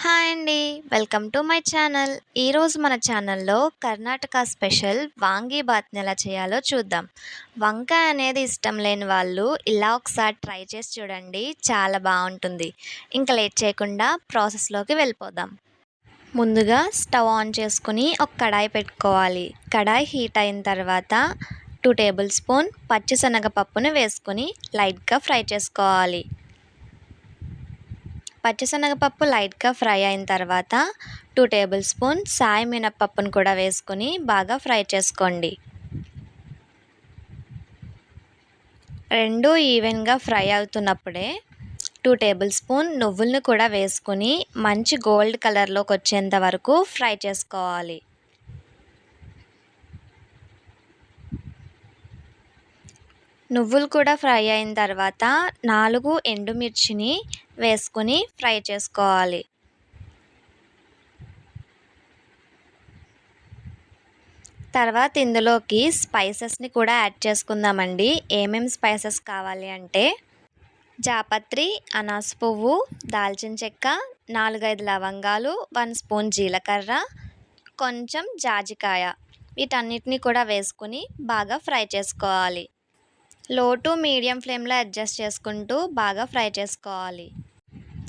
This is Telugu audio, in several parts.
హాయ్ అండి. Welcome to my channel. ఈరోజు మన ఛానల్లో కర్ణాటక స్పెషల్ వాంగీ బాత్ని ఎలా చేయాలో చూద్దాం. వంకాయ అనేది ఇష్టం లేని వాళ్ళు ఇలా ఒకసారి ట్రై చేసి చూడండి. చాలా బాగుంటుంది. ఇంకా లేట్ చేయకుండా ప్రాసెస్లోకి వెళ్ళిపోదాం. ముందుగా స్టవ్ ఆన్ చేసుకుని ఒక కడాయి పెట్టుకోవాలి. కడాయి హీట్ అయిన తర్వాత 2 టేబుల్ స్పూన్ పచ్చిశనగపప్పుని వేసుకొని లైట్గా ఫ్రై చేసుకోవాలి. పచ్చిశనగపప్పు లైట్గా ఫ్రై అయిన తర్వాత 2 టేబుల్ స్పూన్ సాయి మినపప్పును కూడా వేసుకొని బాగా ఫ్రై చేసుకోండి. రెండు ఈవెన్గా ఫ్రై అవుతున్నప్పుడే 2 టేబుల్ స్పూన్ నువ్వులను కూడా వేసుకొని మంచి గోల్డ్ కలర్లోకి వచ్చేంత వరకు ఫ్రై చేసుకోవాలి. నువ్వులు కూడా ఫ్రై అయిన తర్వాత 4 ఎండుమిర్చిని వేసుకొని ఫ్రై చేసుకోవాలి. తర్వాత ఇందులోకి స్పైసెస్ని కూడా యాడ్ చేసుకుందామండి. ఏమేమి స్పైసెస్ కావాలి అంటే జాపత్రి, అనాస పువ్వు, దాల్చిన చెక్క, 4-5 లవంగాలు, 1 స్పూన్ జీలకర్ర, కొంచెం జాజికాయ, వీటన్నిటిని కూడా వేసుకొని బాగా ఫ్రై చేసుకోవాలి. లో టు మీడియం ఫ్లేమ్లో అడ్జస్ట్ చేసుకుంటూ బాగా ఫ్రై చేసుకోవాలి.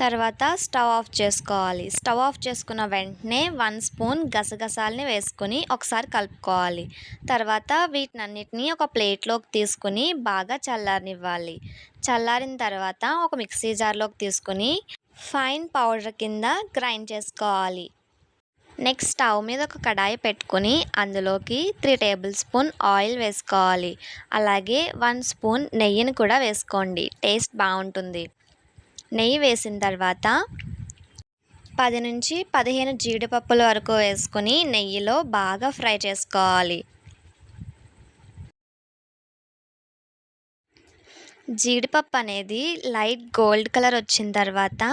తర్వాత స్టవ్ ఆఫ్ చేసుకోవాలి. స్టవ్ ఆఫ్ చేసుకున్న వెంటనే 1 స్పూన్ గసగసాలని వేసుకొని ఒకసారి కలుపుకోవాలి. తర్వాత వీటినన్నిటిని ఒక ప్లేట్లోకి తీసుకుని బాగా చల్లారనివ్వాలి. చల్లారిన తర్వాత ఒక మిక్సీ జార్లోకి తీసుకుని ఫైన్ పౌడర్ కింద గ్రైండ్ చేసుకోవాలి. నెక్స్ట్ స్టవ్ మీద ఒక కడాయి పెట్టుకొని అందులోకి 3 టేబుల్ స్పూన్ ఆయిల్ వేసుకోవాలి. అలాగే 1 స్పూన్ నెయ్యిని కూడా వేసుకోండి. టేస్ట్ బాగుంటుంది. నెయ్యి వేసిన తర్వాత 10 నుంచి 15 జీడిపప్పుల వరకు వేసుకొని నెయ్యిలో బాగా ఫ్రై చేసుకోవాలి. జీడిపప్పు అనేది లైట్ గోల్డ్ కలర్ వచ్చిన తర్వాత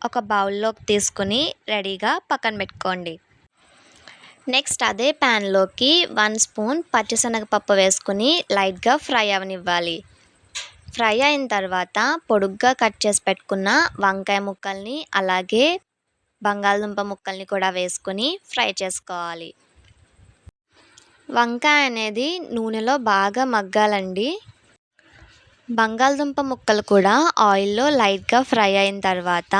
ఒక బౌల్లోకి తీసుకుని రెడీగా పక్కన పెట్టుకోండి. నెక్స్ట్ అదే ప్యాన్లోకి 1 స్పూన్ పచ్చిశనగపప్పు వేసుకుని లైట్గా ఫ్రై అవనివ్వాలి. ఫ్రై అయిన తర్వాత పొడుగ్గా కట్ చేసి పెట్టుకున్న వంకాయ ముక్కల్ని అలాగే బంగాళదుంప ముక్కల్ని కూడా వేసుకొని ఫ్రై చేసుకోవాలి. వంకాయ అనేది నూనెలో బాగా మగ్గాలండి. బంగాళదుంప ముక్కలు కూడా ఆయిల్లో లైట్గా ఫ్రై అయిన తర్వాత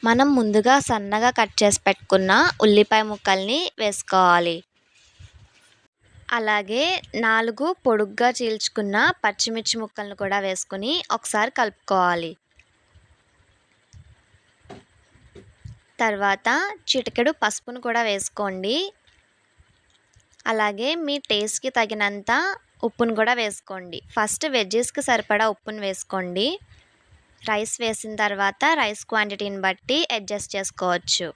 మనం ముందుగా సన్నగా కట్ చేసి పెట్టుకున్న ఉల్లిపాయ ముక్కల్ని వేసుకోవాలి. అలాగే 4 పొడుగ్గా చీల్చుకున్న పచ్చిమిర్చి ముక్కలను కూడా వేసుకొని ఒకసారి కలుపుకోవాలి. తర్వాత చిటికెడు పసుపును కూడా వేసుకోండి. అలాగే మీ టేస్ట్కి తగినంత ఉప్పును కూడా వేసుకోండి. ఫస్ట్ వెజ్జెస్కి సరిపడా ఉప్పును వేసుకోండి. రైస్ వేసిన తర్వాత రైస్ క్వాంటిటీని బట్టి అడ్జస్ట్ చేసుకోవచ్చు.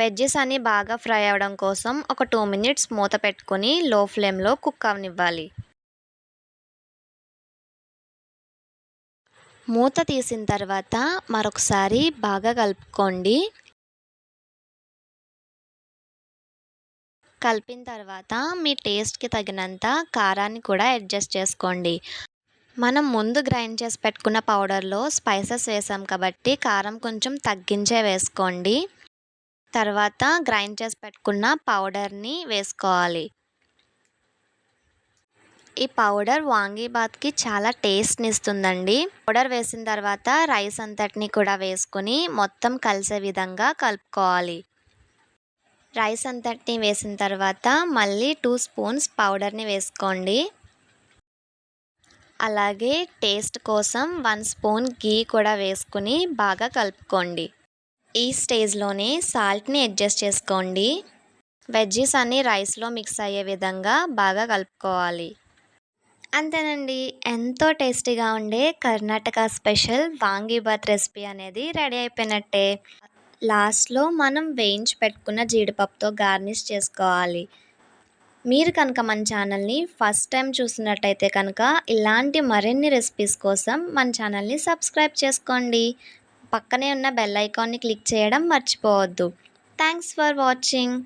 వెజ్జెస్ అన్నీ బాగా ఫ్రై అవ్వడం కోసం ఒక 2 మినిట్స్ మూత పెట్టుకొని లో ఫ్లేమ్లో కుక్ అవనివ్వాలి. మూత తీసిన తర్వాత మరొకసారి బాగా కలుపుకోండి. కలిపిన తర్వాత మీ టేస్ట్కి తగినంత కారాన్ని కూడా అడ్జస్ట్ చేసుకోండి. మనం ముందు గ్రైండ్ చేసి పెట్టుకున్న పౌడర్లో స్పైసెస్ వేసాం కాబట్టి కారం కొంచెం తగ్గించే వేసుకోండి. తర్వాత గ్రైండ్ చేసి పెట్టుకున్న పౌడర్ని వేసుకోవాలి. ఈ పౌడర్ వాంగీబాత్కి చాలా టేస్ట్ని ఇస్తుందండి. పౌడర్ వేసిన తర్వాత రైస్ అంతటిని కూడా వేసుకొని మొత్తం కలిసే విధంగా కలుపుకోవాలి. రైస్ అంతటిని వేసిన తర్వాత మళ్ళీ 2 స్పూన్స్ పౌడర్ని వేసుకోండి. అలాగే టేస్ట్ కోసం 1 స్పూన్ గీ కూడా వేసుకుని బాగా కలుపుకోండి. ఈ స్టేజ్లోనే సాల్ట్ని అడ్జస్ట్ చేసుకోండి. వెజ్జెస్ అన్నీ రైస్లో మిక్స్ అయ్యే విధంగా బాగా కలుపుకోవాలి. అంతేనండి, ఎంతో టేస్టీగా ఉండే కర్ణాటక స్పెషల్ వాంగీబాత్ రెసిపీ అనేది రెడీ అయిపోయినట్టే. లాస్ట్లో మనం వేయించి పెట్టుకున్న జీడిపప్పుతో గార్నిష్ చేసుకోవాలి. మీరు కనుక మన ఛానల్ని ఫస్ట్ టైం చూసినట్టయితే కనుక ఇలాంటి మరిన్ని రెసిపీస్ కోసం మన ఛానల్ని సబ్స్క్రైబ్ చేసుకోండి. పక్కనే ఉన్న బెల్ ఐకాన్ని క్లిక్ చేయడం మర్చిపోవద్దు. Thanks for watching.